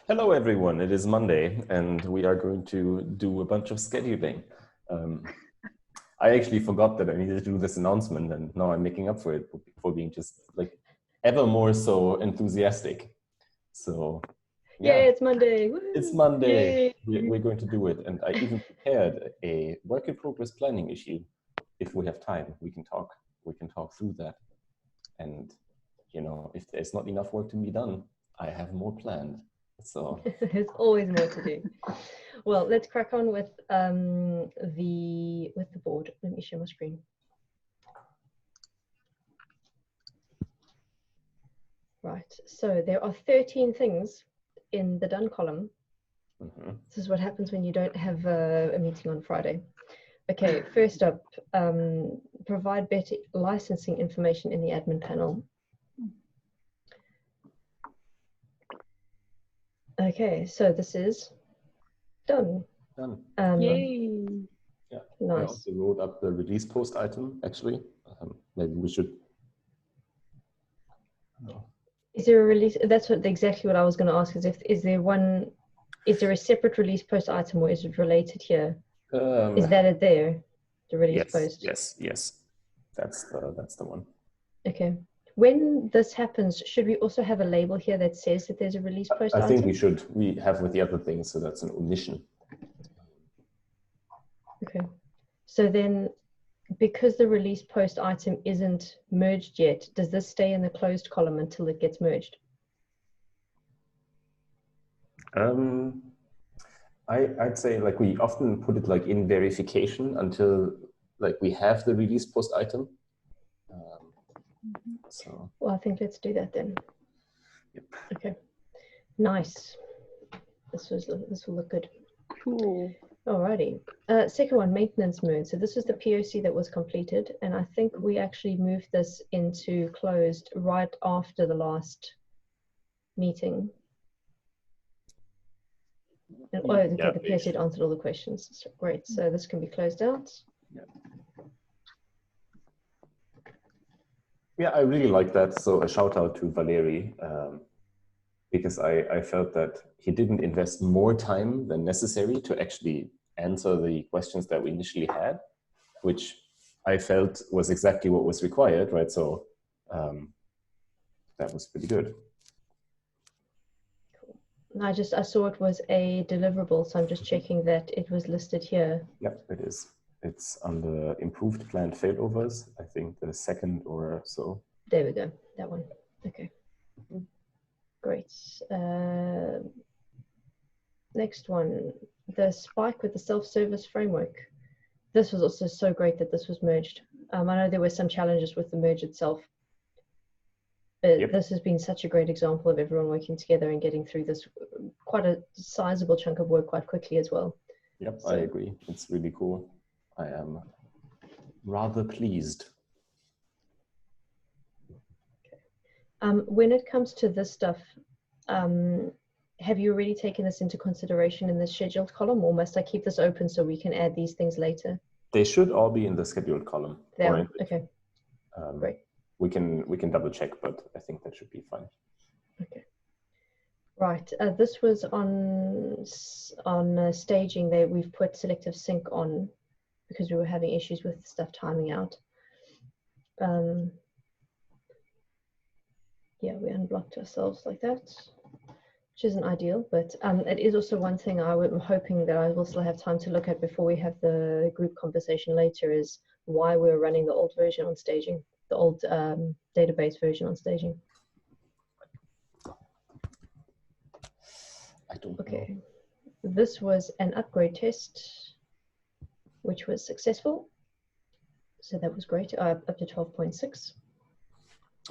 Hello, everyone. It is Monday, and we are going to do a bunch of scheduling. I actually forgot that I needed to do this announcement, and now I'm making up for it for being just like ever more so enthusiastic. So, yeah, yeah, it's Monday. Woo! it's Monday. Yay! We're going to do it, and I even prepared a work in progress planning issue. If we have time, we can talk. We can talk through that, and if there's not enough work to be done, I have more planned. So there's always more to do. Well, let's crack on with the board. Let me share my screen. Right. So there are 13 things in the done column. This is what happens when you don't have a meeting on Friday. Okay. First up, provide better licensing information in the admin panel. Okay, so this is done. Done. Yay! Yeah. Nice. I also wrote up the release post item. Actually, maybe we should. Is there a release? That's exactly what I was going to ask. Is there a separate release post item, or is it related here? Is that it there? The release post. Yes. That's the one. Okay. When this happens, should we also have a label here that says that there's a release post item? I think we should. We have with the other things, so that's an omission. Okay. So then, because the release post item isn't merged yet, does this stay in the closed column until it gets merged? I'd say like we often put it like in verification until like we have the release post item. So. Well, I think let's do that then. Yep. Okay. Nice. This will look good. Cool. Alrighty. Second one, maintenance mode. So this was the POC that was completed, and I think we actually moved this into closed right after the last meeting. And, okay, the POC had answered all the questions. So, great. So this can be closed out. Yeah, I really like that. So a shout out to Valeri, because I felt that he didn't invest more time than necessary to actually answer the questions that we initially had, which I felt was exactly what was required, right? So that was pretty good. Cool. I saw it was a deliverable, so I'm just checking that it was listed here. Yep, it is. It's on the improved planned failovers, I think the second or so. There we go, that one. Okay. Great. Next one, the spike with the self-service framework. This was also so great that this was merged. I know there were some challenges with the merge itself, but this has been such a great example of everyone working together and getting through this quite a sizable chunk of work quite quickly as well. Yep, so. I agree. It's really cool. I am rather pleased. When it comes to this stuff, have you already taken this into consideration in the scheduled column, or must I keep this open so we can add these things later? They should all be in the scheduled column. Okay. Great. We can double check, but I think that should be fine. Okay. Right. This was on staging. We've put selective sync on because we were having issues with stuff timing out. Yeah, we unblocked ourselves like that, which isn't ideal, but it is also one thing I'm hoping that I will still have time to look at before we have the group conversation later, is why we're running the old version on staging, the old database version on staging. I don't know. This was an upgrade test, which was successful. So that was great, up to 12.6.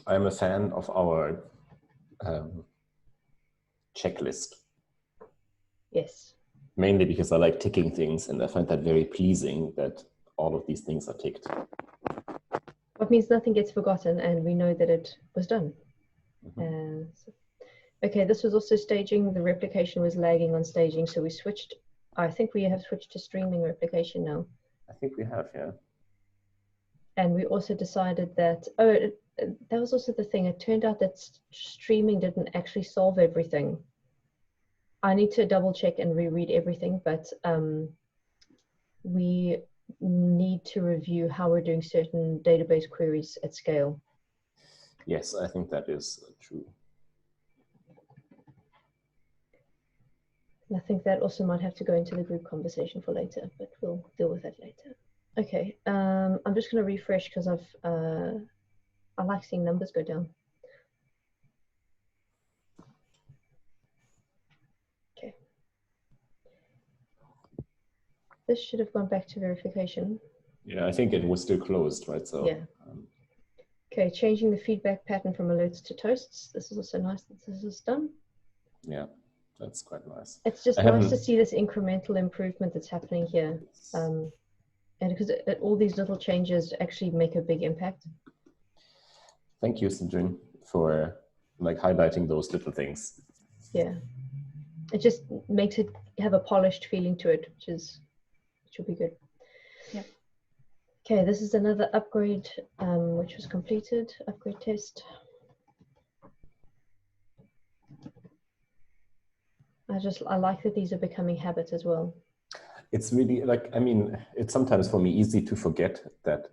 I'm a fan of our checklist. Yes. Mainly because I like ticking things, and I find that very pleasing that all of these things are ticked. What means nothing gets forgotten, and we know that it was done. Okay, this was also staging. The replication was lagging on staging, so we switched. I think we have switched to streaming replication now. I think we have, yeah. And we also decided that, that was also the thing. It turned out that streaming didn't actually solve everything. I need to double check and reread everything, but we need to review how we're doing certain database queries at scale. Yes, I think that is true. I think that also might have to go into the group conversation for later, but we'll deal with that later. Okay, I'm just going to refresh because I like seeing numbers go down. Okay. This should have gone back to verification. Yeah, I think it was still closed, right? So yeah. Okay, changing the feedback pattern from alerts to toasts. This is also nice that this is done. Yeah, that's quite nice. It's just nice to see this incremental improvement that's happening here. And because all these little changes actually make a big impact. Thank you, Sindrin, for like highlighting those little things. Yeah, it just makes it have a polished feeling to it, which will be good. Yeah. Okay, this is another upgrade which was completed, upgrade test. I like that these are becoming habits as well. It's really like, I mean, it's sometimes for me easy to forget that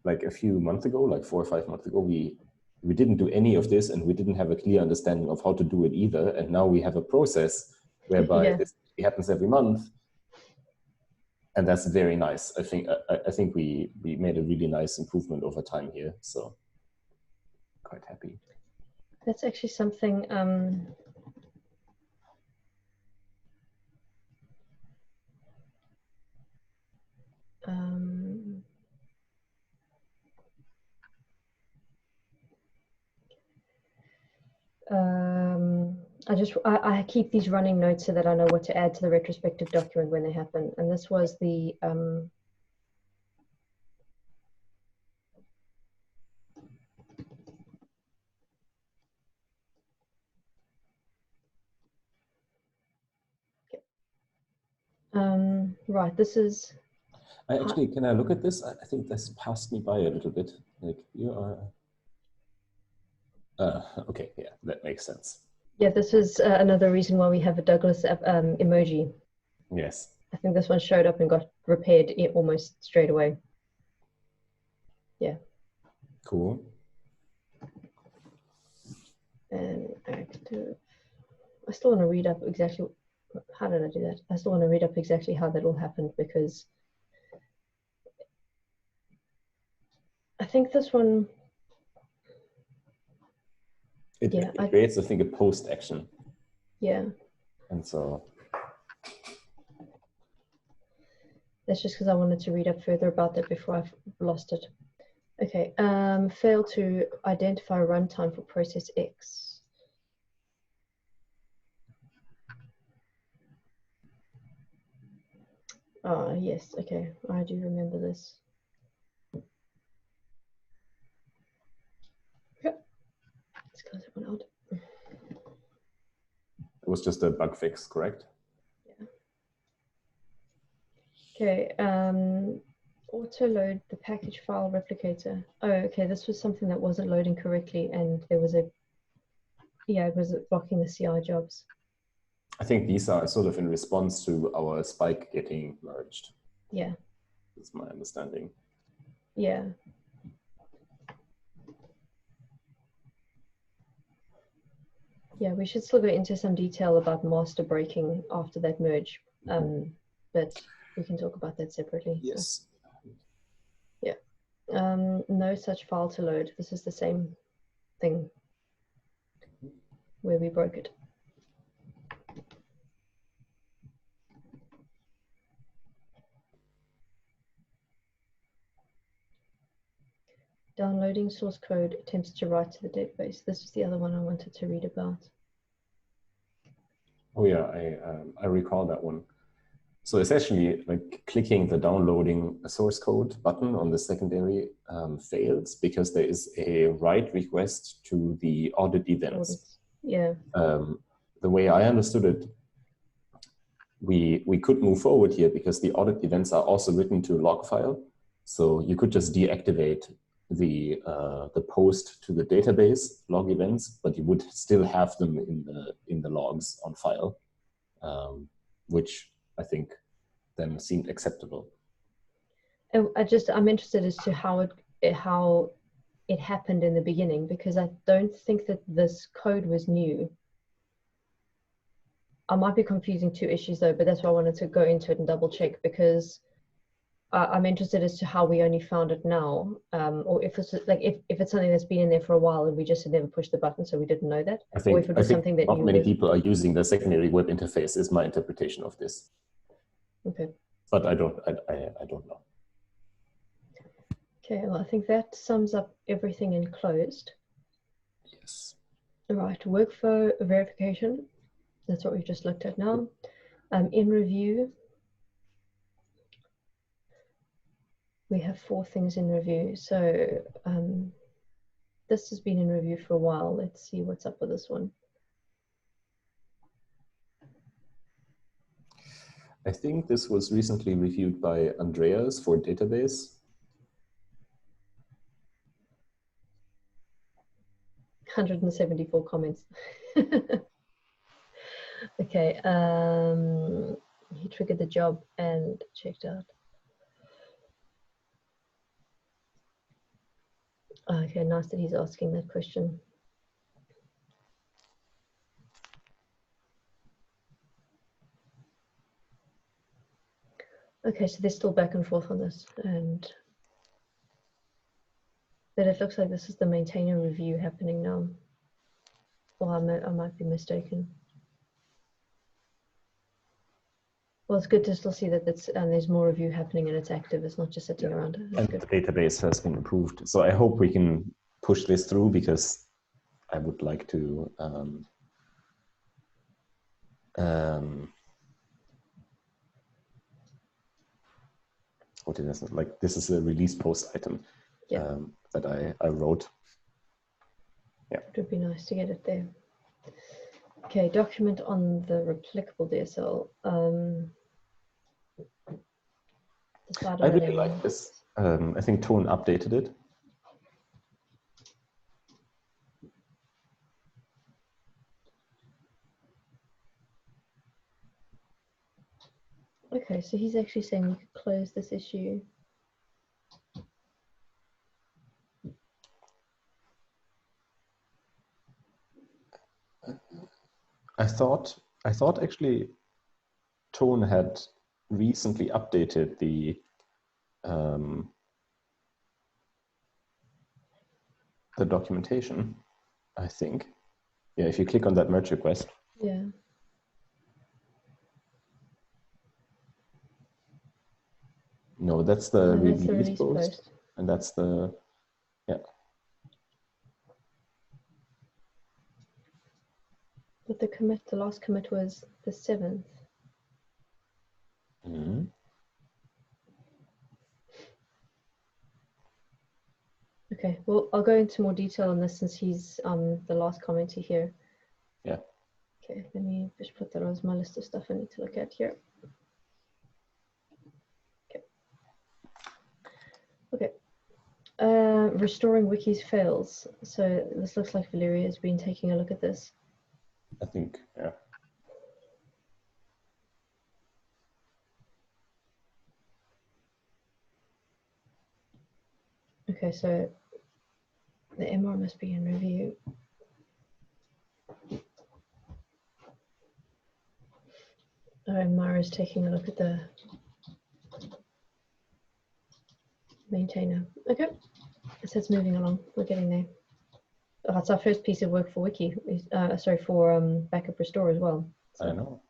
like a few months ago, like 4 or 5 months ago, we didn't do any of this and we didn't have a clear understanding of how to do it either. And now we have a process whereby this happens every month. And that's very nice. I think we made a really nice improvement over time here. So quite happy. That's actually something I keep these running notes so that I know what to add to the retrospective document when they happen. And this was the right, this is... Can I look at this? I think this passed me by a little bit. Like you are... okay, yeah, that makes sense. Yeah, this is another reason why we have a Douglas emoji. Yes. I think this one showed up and got repaired almost straight away. Yeah. Cool. And active. I still want to read up exactly, how did I do that? I still want to read up exactly how that all happened, because I think this one... It creates, I think, a post action. Yeah. And so... That's just because I wanted to read up further about that before I've lost it. Okay, fail to identify runtime for process X. Yes, okay, I do remember this. Okay, let's close that one out. It was just a bug fix, correct? Yeah. Okay, auto load the package file replicator. Oh, okay, this was something that wasn't loading correctly, and there was it was blocking the CI jobs. I think these are sort of in response to our spike getting merged. Yeah. That's my understanding. Yeah. Yeah, we should still go into some detail about master breaking after that merge, but we can talk about that separately. Yes. So. Yeah. No such file to load. This is the same thing where we broke it. Downloading source code attempts to write to the database. This is the other one I wanted to read about. Oh yeah, I recall that one. So essentially, like clicking the downloading source code button on the secondary fails because there is a write request to the audit events. Yeah. The way I understood it, we could move forward here because the audit events are also written to a log file. So you could just deactivate the post to the database log events, but you would still have them in the logs on file, which I think then seemed acceptable. I'm interested as to how it happened in the beginning, because I don't think that this code was new. I might be confusing two issues though, but that's why I wanted to go into it and double check, because I'm interested as to how we only found it now, or if it's like if it's something that's been in there for a while and we just had never pushed the button, so we didn't know that. I think, or if it was something that not many people are using the secondary web interface, is my interpretation of this. Okay. But I don't know. Okay, well, I think that sums up everything in closed. Yes. All right, workflow verification. That's what we've just looked at now. In review, we have 4 things in review. So this has been in review for a while. Let's see what's up with this one. I think this was recently reviewed by Andreas for database. 174 comments. Okay, he triggered the job and checked out. Okay, nice that he's asking that question. Okay, so they're still back and forth on this, but it looks like this is the maintainer review happening now. Or I might be mistaken. Well, it's good to still see that there's more review happening and it's active. It's not just sitting around. And the database has been improved. So I hope we can push this through, because I would like to what it is, like, this is a release post item that I wrote. Yeah. It would be nice to get it there. Okay, document on the replicable DSL. I really like this. I think Tone updated it. Okay, so he's actually saying we could close this issue. I thought actually Tone had recently updated the documentation, I think. Yeah, if you click on that merge request. Yeah. No, that's the release post. Post. And that's the, yeah. But the last commit was the 7th. Mm-hmm. Okay, well, I'll go into more detail on this since he's the last commenter here. Yeah. Okay, let me just put that as my list of stuff I need to look at here. Okay. Okay. Restoring wikis fails. So this looks like Valeria has been taking a look at this. I think, yeah. Okay, so the MR must be in review. Mara's taking a look at the maintainer. Okay, so it's moving along. We're getting there. Oh, it's our first piece of work for Wiki. For backup restore as well. So. I know.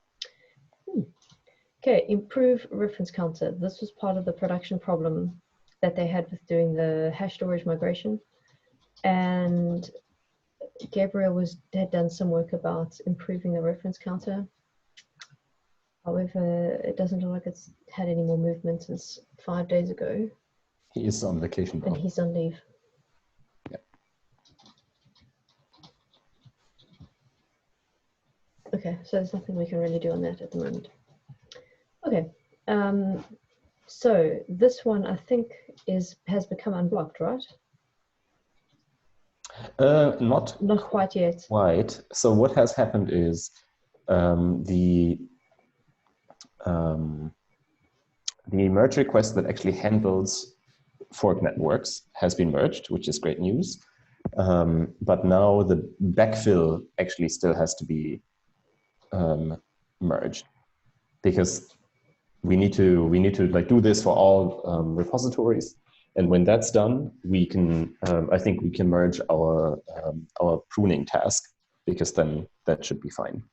Okay, improve reference counter. This was part of the production problem that they had with doing the hash storage migration. And Gabriel had done some work about improving the reference counter. However, it doesn't look like it's had any more movement since 5 days ago. He is on vacation. And he's on leave. Yeah. Okay, so there's nothing we can really do on that at the moment. Okay, so this one I think has become unblocked, right? Not quite yet. quite. So what has happened is the merge request that actually handles fork networks has been merged, which is great news. But now the backfill actually still has to be merged, because we need to like do this for all repositories, and when that's done, we can I think we can merge our pruning task, because then that should be fine.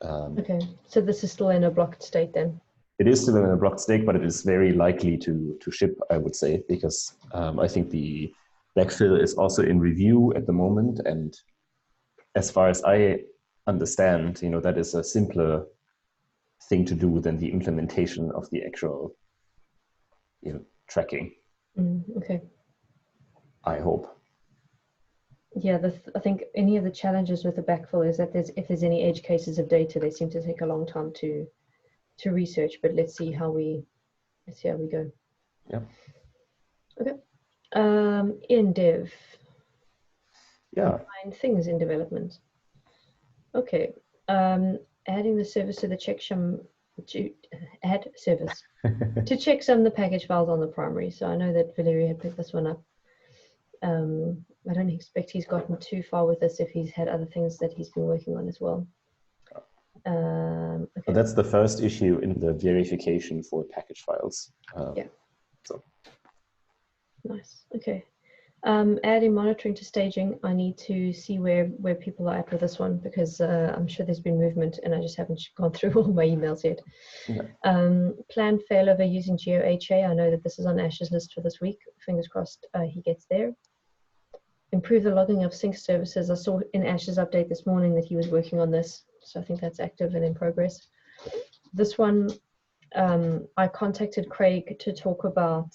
Okay, so this is still in a blocked state then? It is still in a blocked state, but it is very likely to ship, I would say, because I think the backfill is also in review at the moment, and as far as I understand, that is a simpler thing to do than the implementation of the actual tracking. Okay. I hope. Yeah, I think any of the challenges with the backfill is that if there's any edge cases of data, they seem to take a long time to research. But let's see how we go. Yeah. Okay. In dev. Yeah. Find things in development. Okay. Adding the service to the checksum to add service to checksum the package files on the primary. So I know that Valerie had picked this one up. I don't expect he's gotten too far with this if he's had other things that he's been working on as well. Okay. So that's the first issue in the verification for package files. Yeah. So. Nice. Okay. Adding monitoring to staging. I need to see where people are at with this one, because I'm sure there's been movement and I just haven't gone through all my emails yet. Yeah. Planned failover using Geo HA. I know that this is on Ash's list for this week. Fingers crossed he gets there. Improve the logging of sync services. I saw in Ash's update this morning that he was working on this, so I think that's active and in progress. This one, I contacted Craig to talk about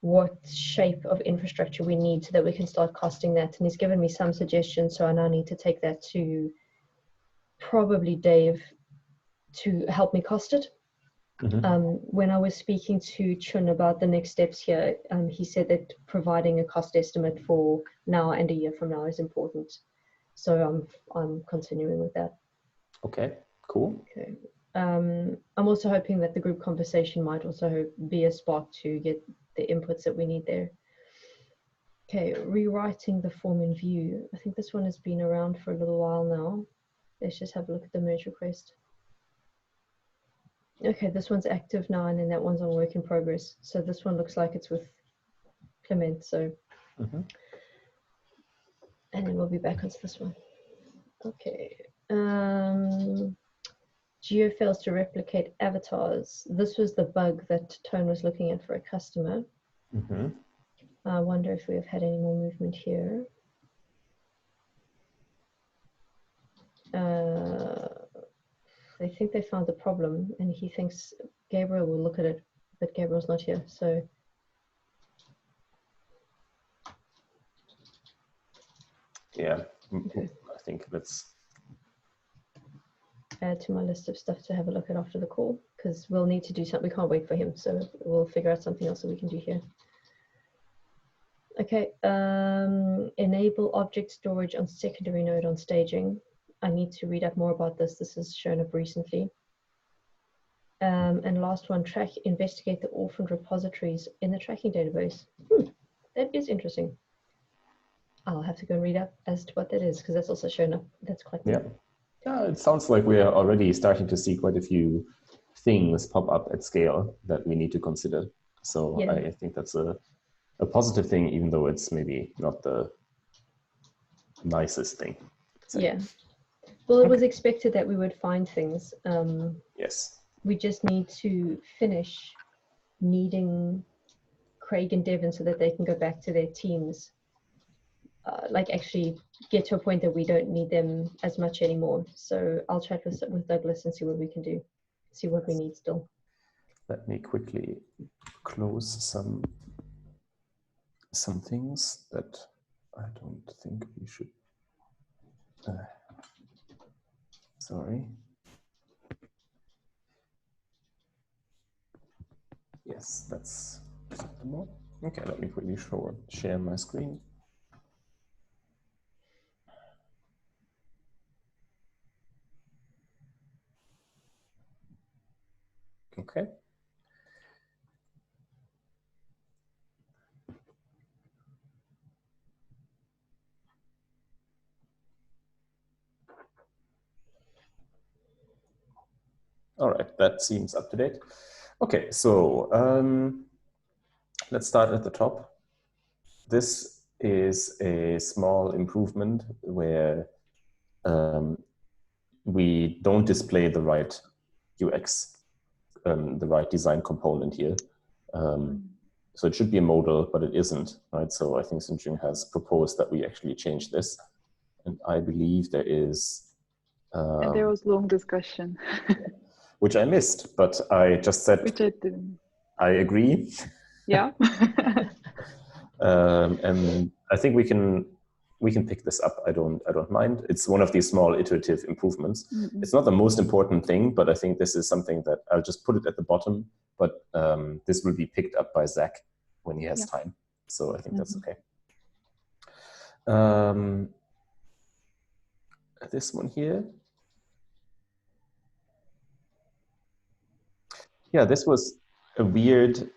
what shape of infrastructure we need so that we can start costing that, and he's given me some suggestions, so I now need to take that to probably Dave to help me cost it. When I was speaking to Chun about the next steps here, he said that providing a cost estimate for now and a year from now is important. So I'm continuing with that. Okay, cool. Okay. I'm also hoping that the group conversation might also be a spark to get the inputs that we need there. Okay, rewriting the form in Vue. I think this one has been around for a little while now. Let's just have a look at the merge request. Okay, this one's active now, and then that one's on work in progress. So this one looks like it's with Clement. So, and then we'll be back onto this one. Okay. Geo fails to replicate avatars. This was the bug that Tone was looking at for a customer. I wonder if we have had any more movement here. They think they found the problem, and he thinks Gabriel will look at it, but Gabriel's not here, so. Yeah, okay. I think let's add to my list of stuff to have a look at after the call, because we'll need to do something. We can't wait for him, so we'll figure out something else that we can do here. Okay, enable object storage on secondary node on staging. I need to read up more about this. This has shown up recently. And last one, investigate the orphaned repositories in the tracking database. That is interesting. I'll have to go and read up as to what that is, because that's also shown up. That's quite new. Yeah, it sounds like we are already starting to see quite a few things pop up at scale that we need to consider. So yeah. I think that's a positive thing, even though it's maybe not the nicest thing. Yeah. Well, it was expected that we would find things. Yes. We just need to finish needing Craig and Devin so that they can go back to their teams. Like actually get to a point that we don't need them as much anymore. So I'll chat with Douglas and see what we can do, see what we need still. Let me quickly close some things that I don't think we should. Sorry. Yes, that's acceptable. Okay, let me quickly share my screen. Okay. All right, that seems up to date. Okay, so let's start at the top. This is a small improvement where we don't display the right UX, the right design component here. So it should be a modal, but it isn't, right? So I think Sinjung has proposed that we actually change this. And I believe there is... and there was long discussion. which I missed, but I just said... Which I didn't. I agree. Yeah. And I think we can pick this up. I don't mind. It's one of these small iterative improvements. Mm-mm. It's not the most important thing, but I think this is something that I'll just put it at the bottom, but this will be picked up by Zach when he has time. So I think that's okay. This one here. Yeah, this was a weird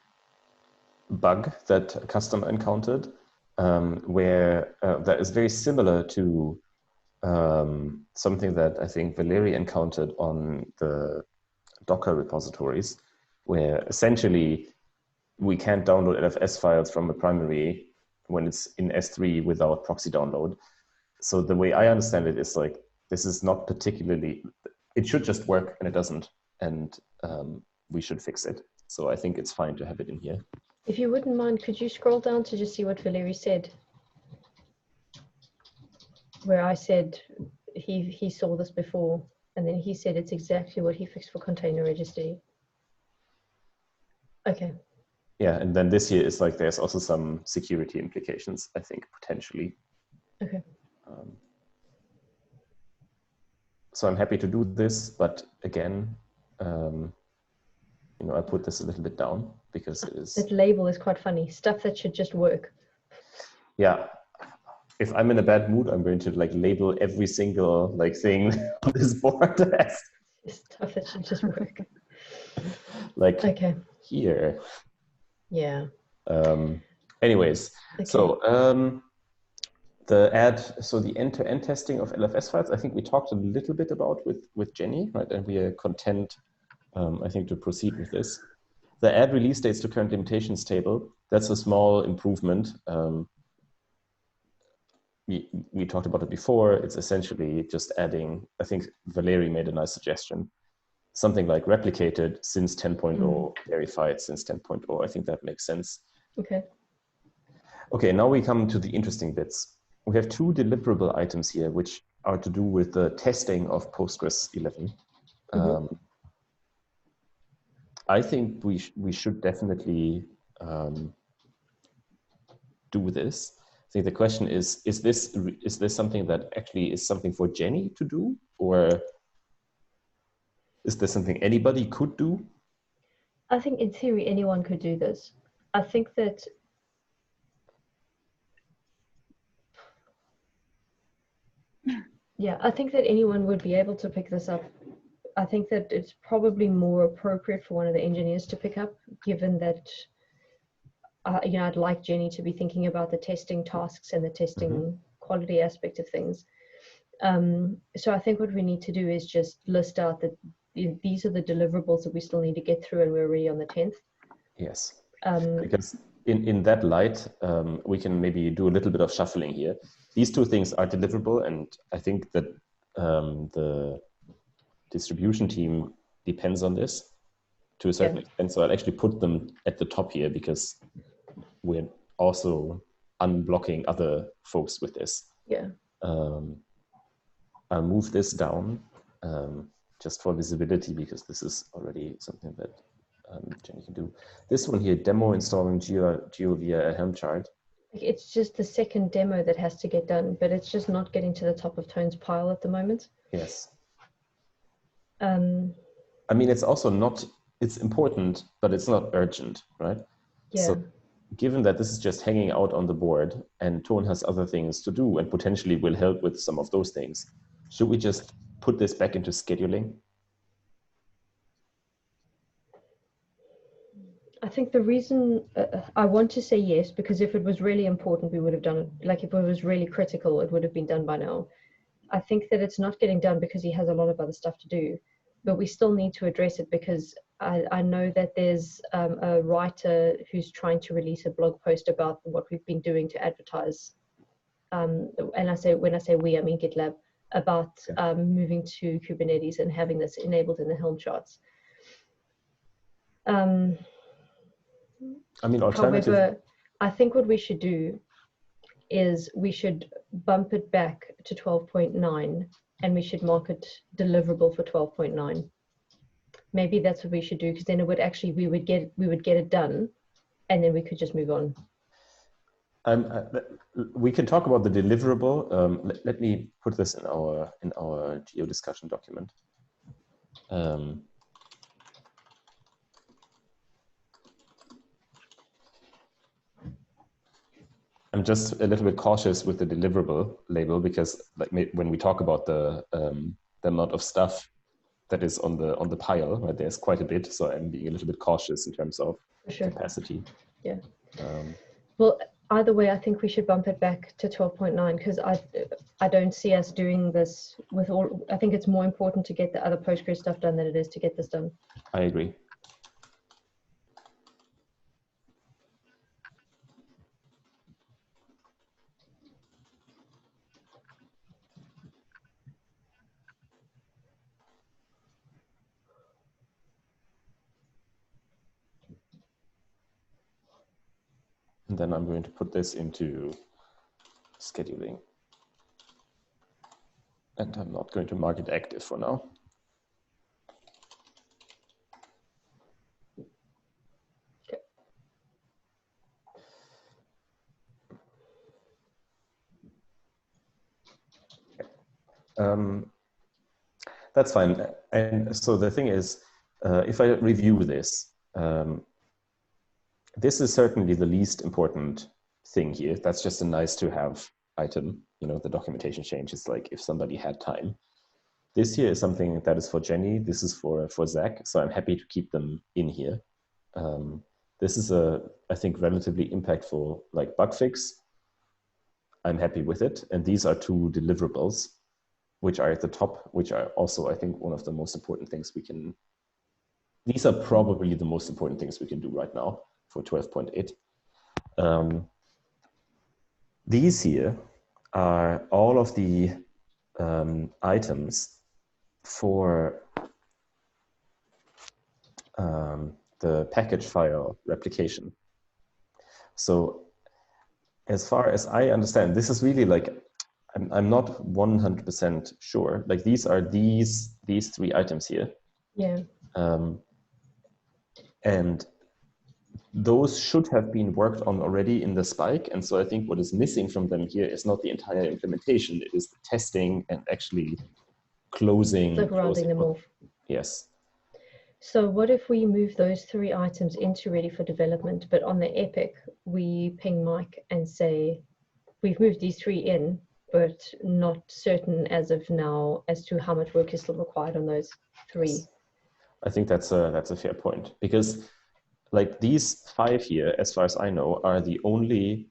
bug that a customer encountered where that is very similar to something that I think Valerie encountered on the Docker repositories, where essentially we can't download LFS files from a primary when it's in S3 without proxy download. So the way I understand it is like, this is not particularly, it should just work and it doesn't. And we should fix it. So I think it's fine to have it in here. If you wouldn't mind, could you scroll down to just see what Valerie said? Where I said he saw this before, and then he said it's exactly what he fixed for container registry. Okay. Yeah, and then this here is like, there's also some security implications, I think, potentially. Okay. So I'm happy to do this, but again, you know, I put this a little bit down because it is... That label is quite funny. Stuff that should just work. Yeah. If I'm in a bad mood, I'm going to like label every single like thing on this board as Stuff that should just work. like okay. Here. Yeah. Anyways, okay. So the end-to-end testing of LFS files, I think we talked a little bit about with Jenny, right? And we are content, I think, to proceed with this. The add release dates to current limitations table, that's a small improvement. We talked about it before. It's essentially just adding, I think Valerie made a nice suggestion, something like replicated since 10.0, verified since 10.0. I think that makes sense. Okay. Okay, now we come to the interesting bits. We have two deliverable items here, which are to do with the testing of Postgres 11. I think we should definitely do this. I think the question is this something that actually is something for Jenny to do, or is this something anybody could do? I think in theory anyone could do this. I think that I think that anyone would be able to pick this up. I think that it's probably more appropriate for one of the engineers to pick up, given that you know, I'd like Jenny to be thinking about the testing tasks and the testing quality aspect of things. So I think what we need to do is just list out that these are the deliverables that we still need to get through, and we're already on the 10th. Yes, because in that light, we can maybe do a little bit of shuffling here. These two things are deliverable, and I think that the distribution team depends on this to a certain extent. So I'll actually put them at the top here because we're also unblocking other folks with this. Yeah. I'll move this down just for visibility because this is already something that Jenny can do. This one here, demo installing Geo via a Helm chart. It's just the second demo that has to get done, but it's just not getting to the top of Tone's pile at the moment. Yes. I mean, it's also not, it's important, but it's not urgent, right? Yeah. So given that this is just hanging out on the board and Tone has other things to do and potentially will help with some of those things, should we just put this back into scheduling? I think the reason I want to say yes, because if it was really important, we would have done it. Like if it was really critical, it would have been done by now. I think that it's not getting done because he has a lot of other stuff to do, but we still need to address it because I know that there's a writer who's trying to release a blog post about what we've been doing to advertise. And when I say we, I mean GitLab, about moving to Kubernetes and having this enabled in the Helm charts. I mean, alternative. However, I think what we should do is we should bump it back to 12.9 and we should mark it deliverable for 12.9. Maybe that's what we should do, because then it would actually, we would get it done and then we could just move on. We can talk about the deliverable. Let me put this in our Geo discussion document. I'm just a little bit cautious with the deliverable label because, like, when we talk about the amount of stuff that is on the pile, right, there's quite a bit. So I'm being a little bit cautious in terms of capacity. Yeah. Well, either way, I think we should bump it back to 12.9 because I don't see us doing this with all. I think it's more important to get the other Postgres stuff done than it is to get this done. I agree. And then I'm going to put this into scheduling. And I'm not going to mark it active for now. Okay. That's fine. And so the thing is, if I review this, this is certainly the least important thing here. That's just a nice to have item. You know, the documentation change is like if somebody had time. This here is something that is for Jenny. This is for Zach. So I'm happy to keep them in here. This is I think, relatively impactful like bug fix. I'm happy with it. And these are two deliverables, which are at the top, which are also, I think, one of the most important things we can. These are probably the most important things we can do right now for 12.8. These here are all of the items for the package file replication. So as far as I understand, this is really like, I'm not 100% sure. Like these are these three items here. Yeah. And those should have been worked on already in the spike. And so I think what is missing from them here is not the entire implementation. It is the testing and actually closing. Like rounding them off. Yes. So what if we move those three items into ready for development, but on the epic, we ping Mike and say, we've moved these three in, but not certain as of now as to how much work is still required on those three. Yes. I think that's a fair point, because like these five here, as far as I know, are the only,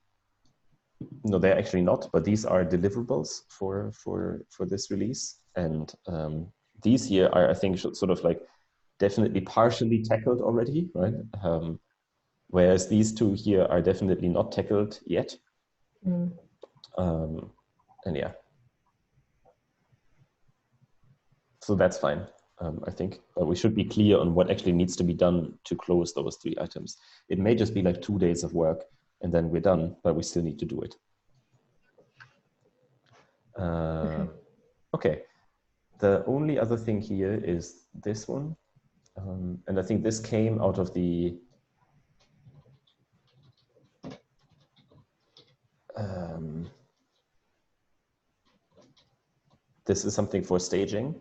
no, they're actually not, but these are deliverables for this release. And these here are, I think, sort of like definitely partially tackled already, right? Whereas these two here are definitely not tackled yet. Mm. And yeah. So that's fine. I think we should be clear on what actually needs to be done to close those three items. It may just be like 2 days of work and then we're done, but we still need to do it. Okay. The only other thing here is this one. And I think this came out of the this is something for staging.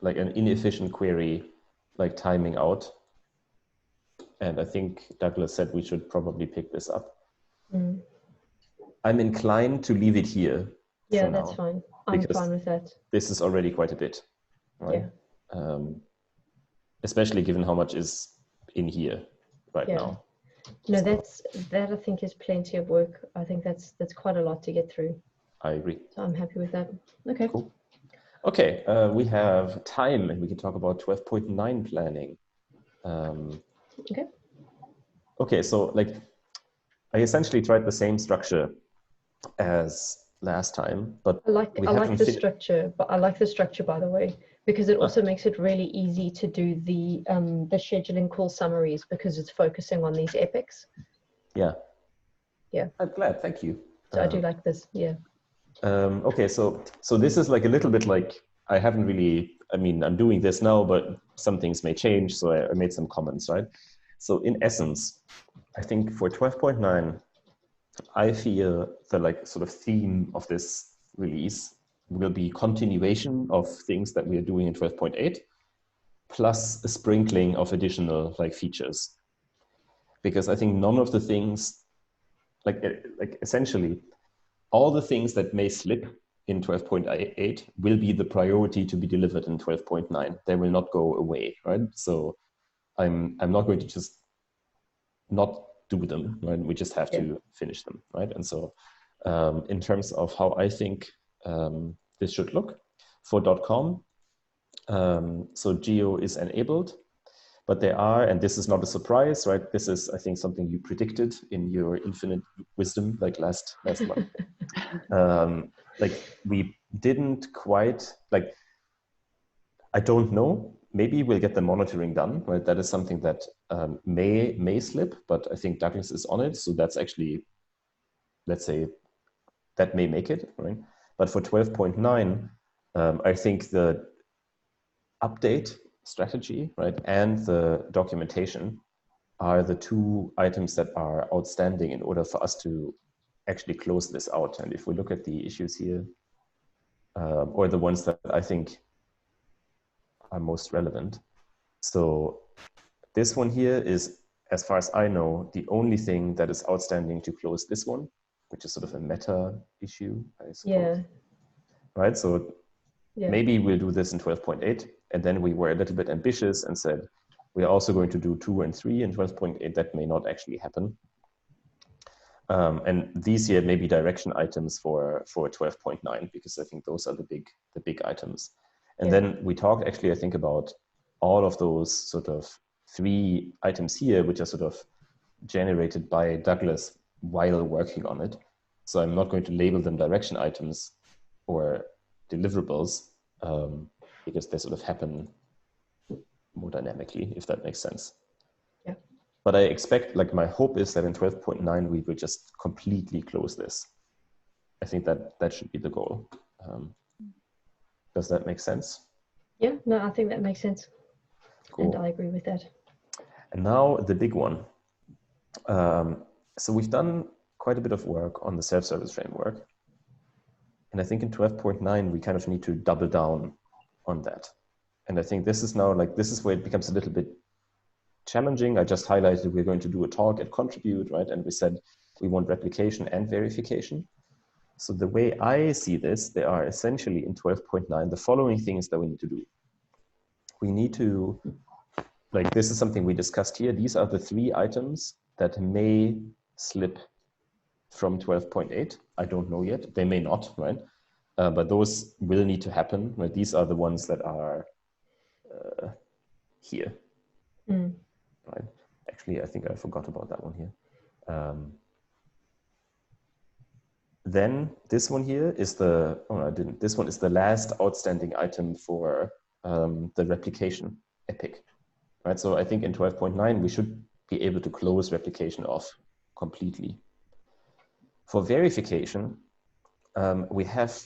Like an inefficient query, like timing out. And I think Douglas said we should probably pick this up. Mm. I'm inclined to leave it here. Yeah, that's fine. I'm fine with that. This is already quite a bit, right? Yeah. especially given how much is in here right now. No, that I think is plenty of work. I think that's quite a lot to get through. I agree. So I'm happy with that. Okay. Cool. Okay, we have time, and we can talk about 12.9 planning. Okay. Okay, so like I essentially tried the same structure as last time, but I like the structure, but I like the structure, by the way, because it also makes it really easy to do the scheduling call summaries because it's focusing on these epics. Yeah. Yeah. I'm glad. Thank you. So I do like this. Yeah. Okay, so this is like a little bit like I haven't really. I mean, I'm doing this now, but some things may change. So I made some comments, right? So in essence, I think for 12.9, I feel the like sort of theme of this release will be continuation of things that we are doing in 12.8, plus a sprinkling of additional like features. Because I think none of the things, like essentially, all the things that may slip in 12.8 will be the priority to be delivered in 12.9. They will not go away, right? So I'm not going to just not do them, right? We just have to finish them, right? And so in terms of how I think this should look for .com, so Geo is enabled, but there are, and this is not a surprise, right? This is, I think, something you predicted in your infinite wisdom, like last month. Like we didn't quite, like, I don't know, maybe we'll get the monitoring done, right? That is something that may slip, but I think Douglas is on it. So that's actually, let's say, that may make it, right? But for 12.9, I think the update strategy, right, and the documentation are the two items that are outstanding in order for us to actually close this out. And if we look at the issues here, or the ones that I think are most relevant. So this one here is, as far as I know, the only thing that is outstanding to close this one, which is sort of a meta issue, I suppose. Yeah. Right, so maybe we'll do this in 12.8, and then we were a little bit ambitious and said, we're also going to do 2 and 3 in 12.8. That may not actually happen. And these here may be direction items for 12.9, because I think those are the big items. And then we talked actually, I think, about all of those sort of 3 items here, which are sort of generated by Douglas while working on it. So I'm not going to label them direction items or deliverables, because they sort of happen more dynamically, if that makes sense. Yeah. But I expect, like, my hope is that in 12.9, we will just completely close this. I think that should be the goal. Does that make sense? Yeah, no, I think that makes sense. Cool. And I agree with that. And now the big one. So we've done quite a bit of work on the self-service framework. And I think in 12.9, we kind of need to double down on that. And I think this is now, like, this is where it becomes a little bit challenging. I just highlighted we're going to do a talk at Contribute, right? And we said we want replication and verification. So the way I see this, there are essentially in 12.9 the following things that we need to do. We need to, like, this is something we discussed here. These are the 3 items that may slip from 12.8. I don't know yet. They may not, right? But those will need to happen, right? These are the ones that are here, right? Actually, I think I forgot about that one here. Then this one here is the, oh, I didn't. This one is the last outstanding item for the replication epic, right? So I think in 12.9, we should be able to close replication off completely. For verification, we have,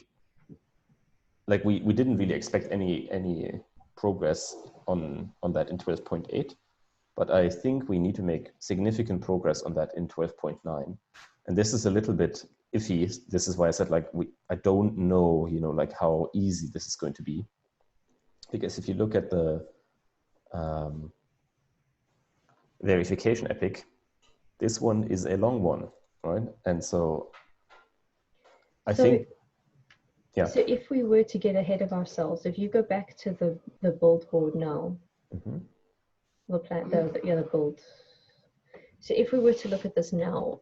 like, we didn't really expect any progress on that in 12.8, but I think we need to make significant progress on that in 12.9. And this is a little bit iffy. This is why I said, like, I don't know, you know, like how easy this is going to be. Because if you look at the verification epic, this one is a long one, right? And so I think, yeah. So if we were to get ahead of ourselves, if you go back to the build board now, the plan, the build. So if we were to look at this now,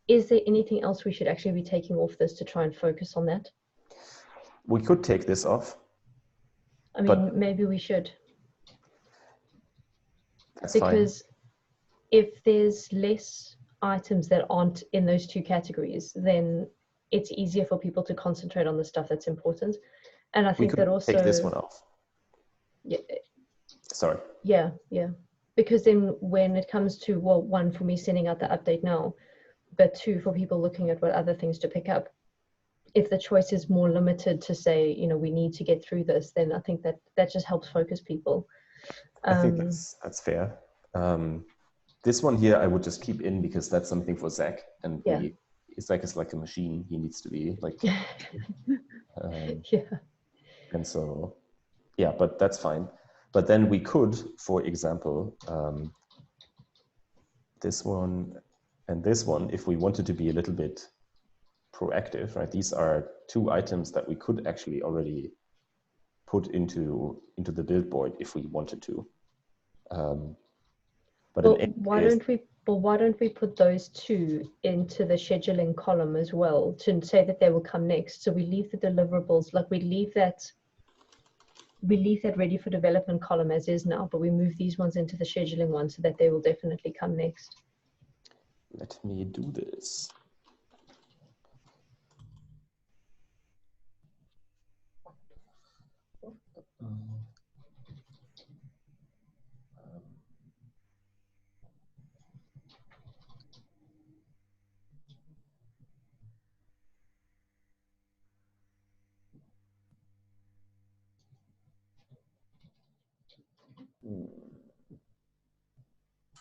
is there anything else we should actually be taking off this to try and focus on that? We could take this off. I mean, maybe we should. That's because fine. If there's less items that aren't in those two categories, then it's easier for people to concentrate on the stuff that's important. And I think that also take this one off. Yeah. Sorry. Yeah. Because then when it comes to, well, one, for me sending out the update now, but two, for people looking at what other things to pick up, if the choice is more limited to say, you know, we need to get through this, then I think that just helps focus people. I think that's fair. This one here, I would just keep in because that's something for Zach, and Zach is like a machine. He needs to be like, And so, yeah, but that's fine. But then we could, for example, this one and this one, if we wanted to be a little bit proactive, right? These are two items that we could actually already put into the build board if we wanted to. Why don't we put those two into the scheduling column as well to say that they will come next? So we leave the deliverables, like we leave that ready for development column as is now, but we move these ones into the scheduling one so that they will definitely come next. Let me do this.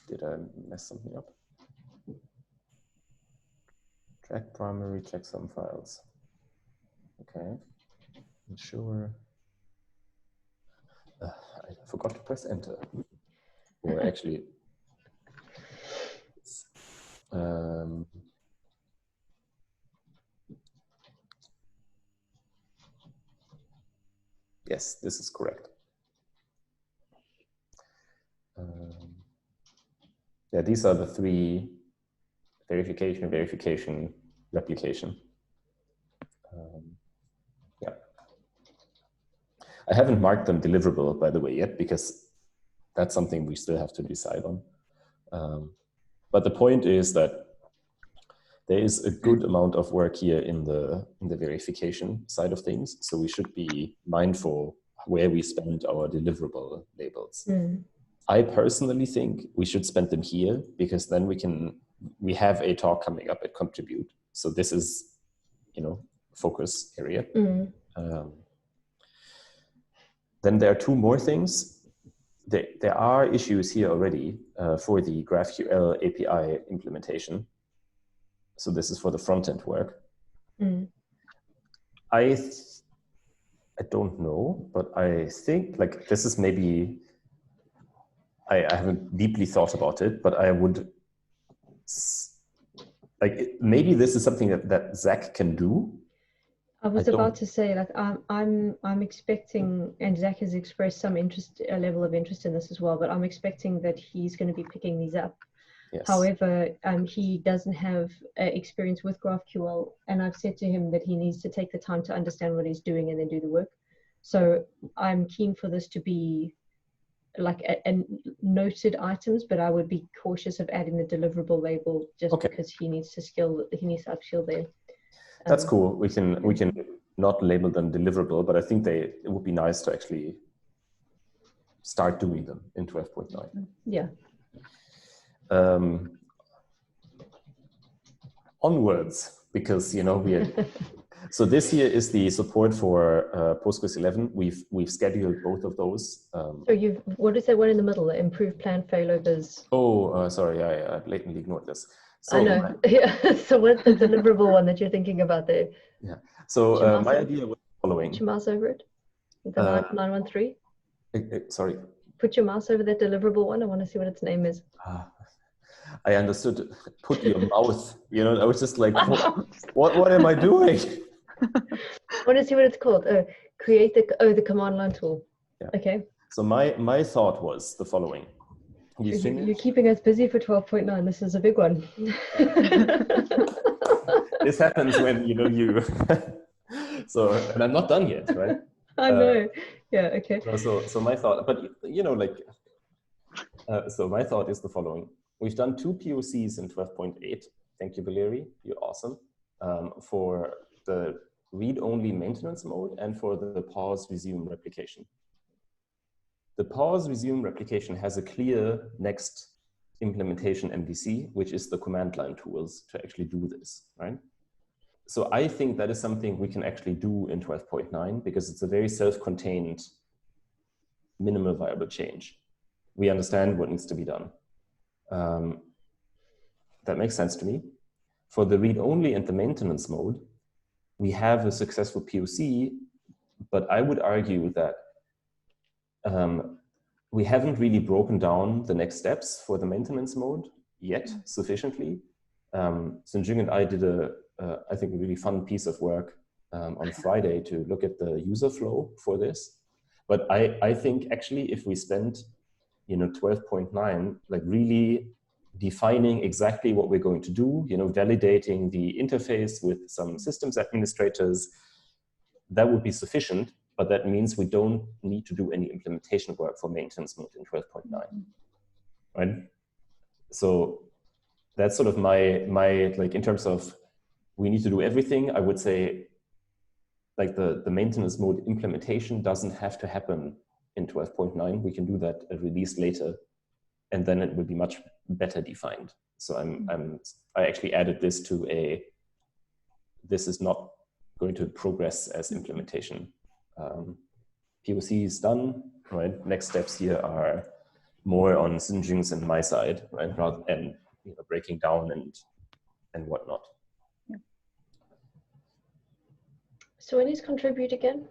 Did I mess something up? Track primary, check some files. Okay, ensure. I forgot to press enter. Or actually, yes, this is correct. Yeah, these are the three: verification, verification, replication. Yeah. I haven't marked them deliverable, by the way, yet, because that's something we still have to decide on. But the point is that there is a good amount of work here in the verification side of things. So we should be mindful where we spend our deliverable labels. I personally think we should spend them here because then we have a talk coming up at Contribute. So this is, focus area. Then there are two more things. There are issues here already for the GraphQL API implementation. So this is for the front-end work. I don't know, but I think like this is maybe, I haven't deeply thought about it, but I would, like maybe this is something that Zach can do. I was about to say, like, I'm expecting, and Zach has expressed some interest, a level of interest in this as well, but I'm expecting that he's going to be picking these up. Yes. However, he doesn't have experience with GraphQL, and I've said to him that he needs to take the time to understand what he's doing and then do the work. So I'm keen for this to be like a noted items, but I would be cautious of adding the deliverable label just because he needs to upskill there. That's cool. We can not label them deliverable, but I think it would be nice to actually start doing them in 12.9. Yeah. Onwards, because we are. So this here is the support for Postgres 11. We've scheduled both of those. So what is that one in the middle? The improved plan failovers. Oh, sorry, I blatantly ignored this. So, I know. Yeah. So what's the deliverable one that you're thinking about there? Yeah. So my idea was the following. Put your mouse over it. The 913. Sorry. Put your mouse over that deliverable one. I want to see what its name is. I understood. Put your mouth. I was just like, what am I doing? I want to see what it's called. Create the command line tool. Yeah. Okay. So my thought was the following. we finished. You're keeping us busy for 12.9. This is a big one. This happens when you so, and I'm not done yet, right? I know. Yeah. Okay. So my thought, but so my thought is the following: we've done 2 POCs in 12.8. Thank you, Valeri. You're awesome. For the read-only maintenance mode and for the pause resume replication. The pause resume replication has a clear next implementation MVC, which is the command line tools to actually do this, right? So I think that is something we can actually do in 12.9 because it's a very self-contained minimal viable change. We understand what needs to be done. That makes sense to me. For the read-only and the maintenance mode, we have a successful POC, but I would argue that we haven't really broken down the next steps for the maintenance mode yet sufficiently. Sinjung and I did I think a really fun piece of work on Friday to look at the user flow for this. But I think actually if we spend 12.9, like really defining exactly what we're going to do, validating the interface with some systems administrators, that would be sufficient. But that means we don't need to do any implementation work for maintenance mode in 12.9, right? So that's sort of my like in terms of we need to do everything. I would say like the maintenance mode implementation doesn't have to happen in 12.9. We can do that a release later, and then it will be much better defined. So I actually added this to this is not going to progress as implementation. POC is done, right? Next steps here are more on Sinjung's and my side, right? And breaking down and whatnot. Yeah. So when is contribute again?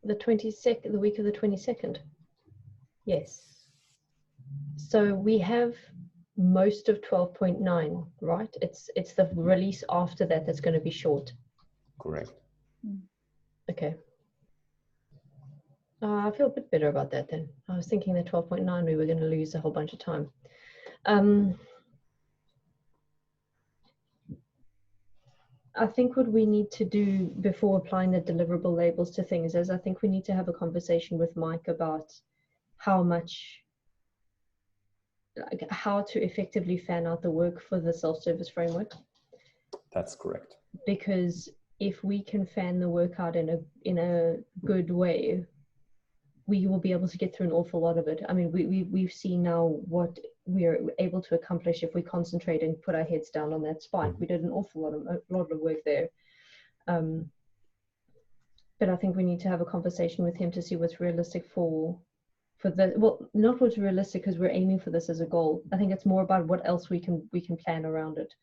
The 22nd, the week of the 22nd. Yes. So we have most of 12.9, right? It's the release after that that's going to be short. Correct. Okay. I feel a bit better about that then. I was thinking that 12.9 we were going to lose a whole bunch of time. I think what we need to do before applying the deliverable labels to things is I think we need to have a conversation with Mike about how to effectively fan out the work for the self-service framework. That's correct. Because if we can fan the work out in a good way, we will be able to get through an awful lot of it. I mean, we've seen now what we are able to accomplish if we concentrate and put our heads down on that spike. We did an awful lot of work there. But I think we need to have a conversation with him to see what's realistic for the, well, not what's realistic because we're aiming for this as a goal. I think it's more about what else we can plan around it.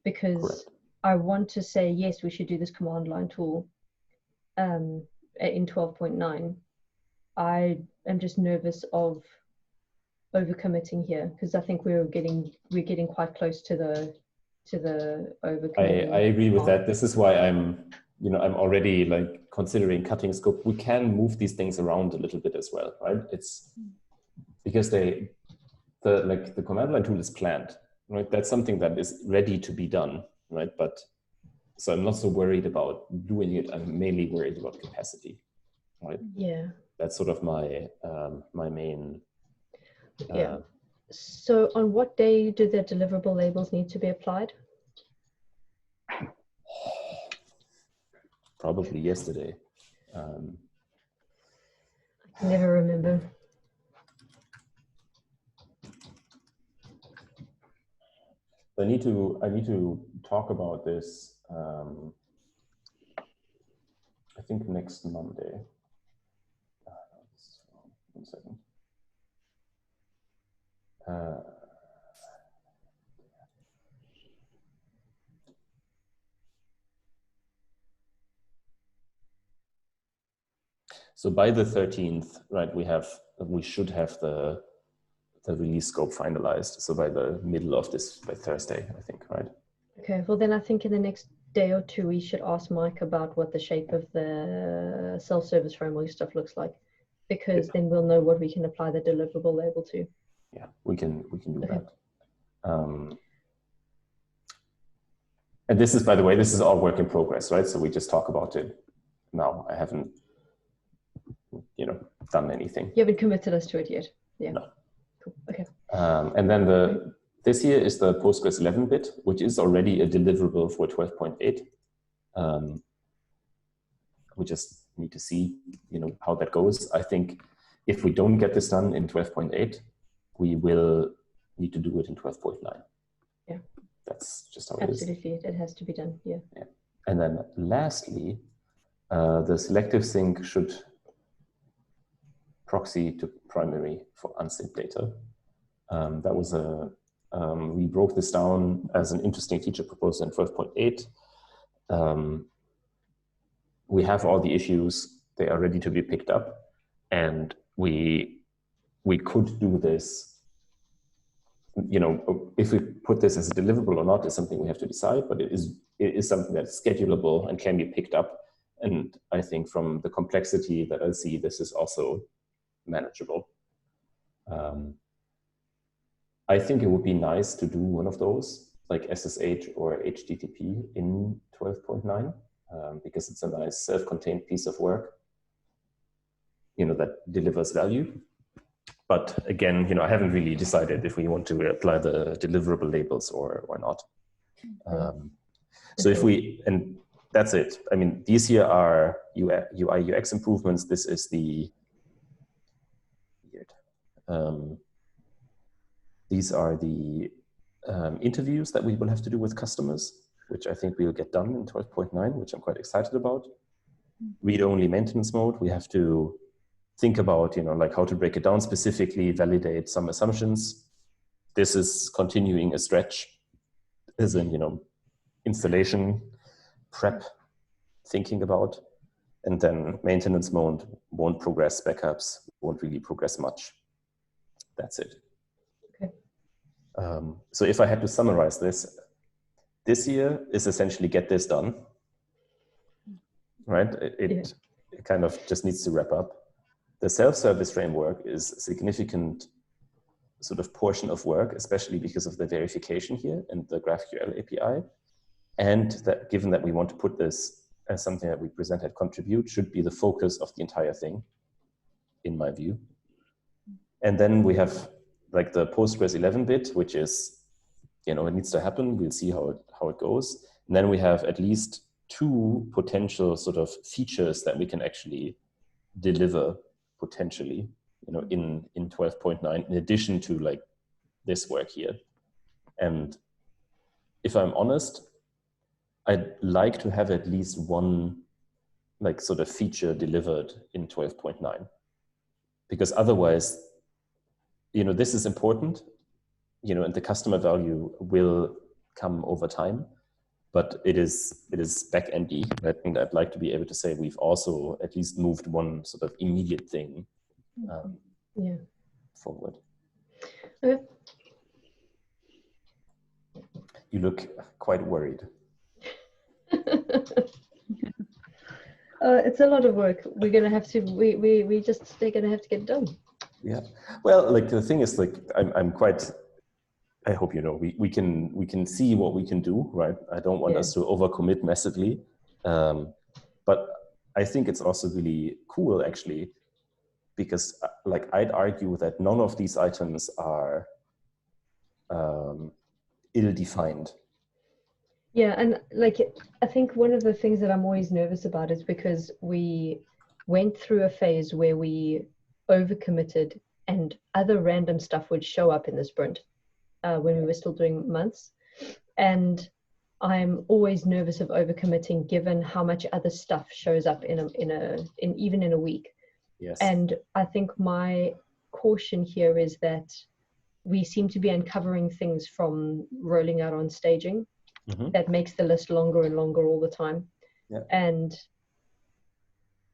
Because correct. I want to say, yes, we should do this command line tool in 12.9. I am just nervous of overcommitting here because I think we're getting quite close to the overcommitting. I agree with that. This is why I'm already like considering cutting scope. We can move these things around a little bit as well, right? It's because the command line tool is planned, right? That's something that is ready to be done, right? But so I'm not so worried about doing it. I'm mainly worried about capacity, right? Yeah. That's sort of my my main. Yeah. So on what day do the deliverable labels need to be applied? Probably yesterday. I can never remember. I need to talk about this. I think next Monday. 1 second. So by the 13th, right, we should have the release scope finalized. So by the middle of this, by Thursday, I think, right? Okay, well then I think in the next day or two, we should ask Mike about what the shape of the self-service framework stuff looks like, because then we'll know what we can apply the deliverable label to. yeah, we can do Okay. that. And this is, by the way, this is all work in progress, right? So we just talk about it now. I haven't, done anything. You haven't committed us to it yet. Yeah. No. Cool. Okay. And then this here is the Postgres 11 bit, which is already a deliverable for 12.8. We just need to see, how that goes. I think if we don't get this done in 12.8, we will need to do it in 12.9. Yeah. That's just how it is. Absolutely, it has to be done. Yeah. And then lastly, the selective sync should proxy to primary for unsynced data. That was we broke this down as an interesting feature proposed in 12.8. We have all the issues, they are ready to be picked up, and we could do this. If we put this as a deliverable or not is something we have to decide, but it is something that's schedulable and can be picked up. And I think from the complexity that I see, this is also manageable. I think it would be nice to do one of those, like SSH or HTTP in 12.9, because it's a nice self-contained piece of work, that delivers value. But again, I haven't really decided if we want to apply the deliverable labels or not. So and that's it. I mean, these here are UI UX improvements. This is the these are the interviews that we will have to do with customers, which I think we'll get done in 12.9, which I'm quite excited about. Read-only maintenance mode, we have to think about, like how to break it down specifically, validate some assumptions. This is continuing a stretch, as in, installation, prep, thinking about, and then maintenance mode won't progress, backups won't really progress much. That's it. Okay. So if I had to summarize this year is essentially get this done, right? It kind of just needs to wrap up. The self-service framework is a significant sort of portion of work, especially because of the verification here and the GraphQL API. And that given that we want to put this as something that we present at Contribute should be the focus of the entire thing, in my view. And then we have like the Postgres 11 bit, which is, it needs to happen. We'll see how it goes. And then we have at least 2 potential sort of features that we can actually deliver potentially, in 12.9, in addition to like this work here. And if I'm honest, I'd like to have at least one like sort of feature delivered in 12.9, because otherwise, this is important, and the customer value will come over time, but it is back-endy, right? And I'd like to be able to say we've also at least moved one sort of immediate thing forward. Okay. You look quite worried. It's a lot of work. We're gonna have to. They're gonna have to get it done. Yeah. Well, like the thing is, like I'm quite. I hope we can see what we can do, right? I don't want us to overcommit massively, but I think it's also really cool actually, because like I'd argue that none of these items are ill-defined. Yeah, and like I think one of the things that I'm always nervous about is because we went through a phase where we overcommitted and other random stuff would show up in the sprint when we were still doing months, and I'm always nervous of overcommitting given how much other stuff shows up in even in a week. Yes. And I think my caution here is that we seem to be uncovering things from rolling out on staging. That makes the list longer and longer all the time. Yeah. And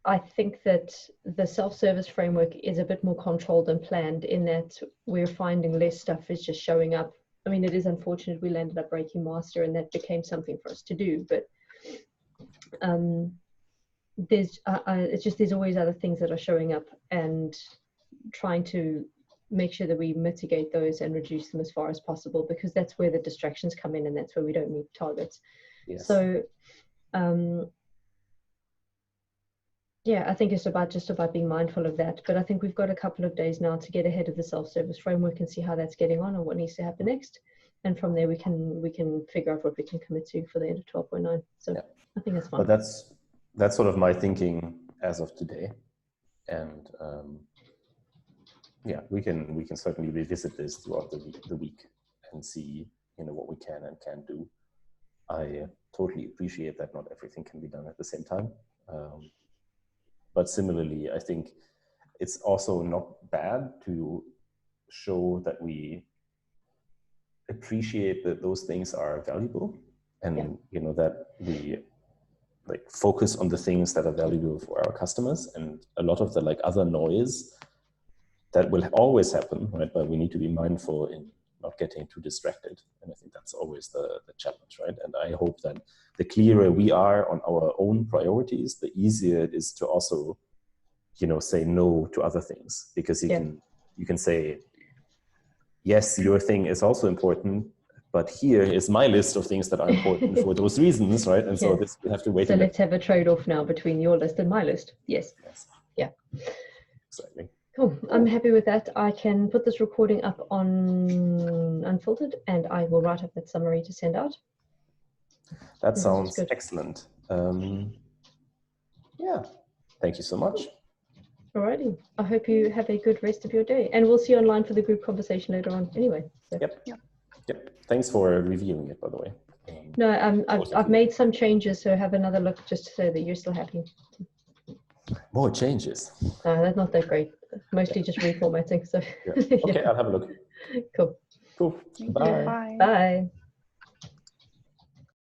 I think that the self-service framework is a bit more controlled and planned in that we're finding less stuff is just showing up. I mean, it is unfortunate we landed up breaking master and that became something for us to do, but it's just there's always other things that are showing up, and trying to make sure that we mitigate those and reduce them as far as possible, because that's where the distractions come in and that's where we don't meet targets. Yes. So yeah, I think it's just about being mindful of that. But I think we've got a couple of days now to get ahead of the self-service framework and see how that's getting on and what needs to happen next. And from there, we can figure out what we can commit to for the end of 12.9. So yeah. I think that's fine. But that's sort of my thinking as of today. And yeah, we can certainly revisit this throughout the week and see, you know, what we can and can't do. I totally appreciate that not everything can be done at the same time. But similarly, I think it's also not bad to show that we appreciate that those things are valuable, and you know, that we like focus on the things that are valuable for our customers, and a lot of the like other noise that will always happen, right? But we need to be mindful in not getting too distracted. And I think that's always the challenge, right? And I hope that the clearer we are on our own priorities, the easier it is to also, you know, say no to other things, because you can say, yes, your thing is also important, but here is my list of things that are important for those reasons, right? And so this we have to wait. So let's have a trade-off now between your list and my list. Yes. Yeah. Exactly. Cool. I'm happy with that. I can put this recording up on Unfiltered, and I will write up that summary to send out. That sounds excellent. Yeah. Thank you so much. Alrighty. I hope you have a good rest of your day, and we'll see you online for the group conversation later on. Anyway. So. Yep. Thanks for reviewing it, by the way. No, I've made some changes, so have another look just to say that you're still happy. More changes. No, that's not that great. Mostly just reformatting. So okay, I'll have a look. Cool. Bye. Bye. Bye.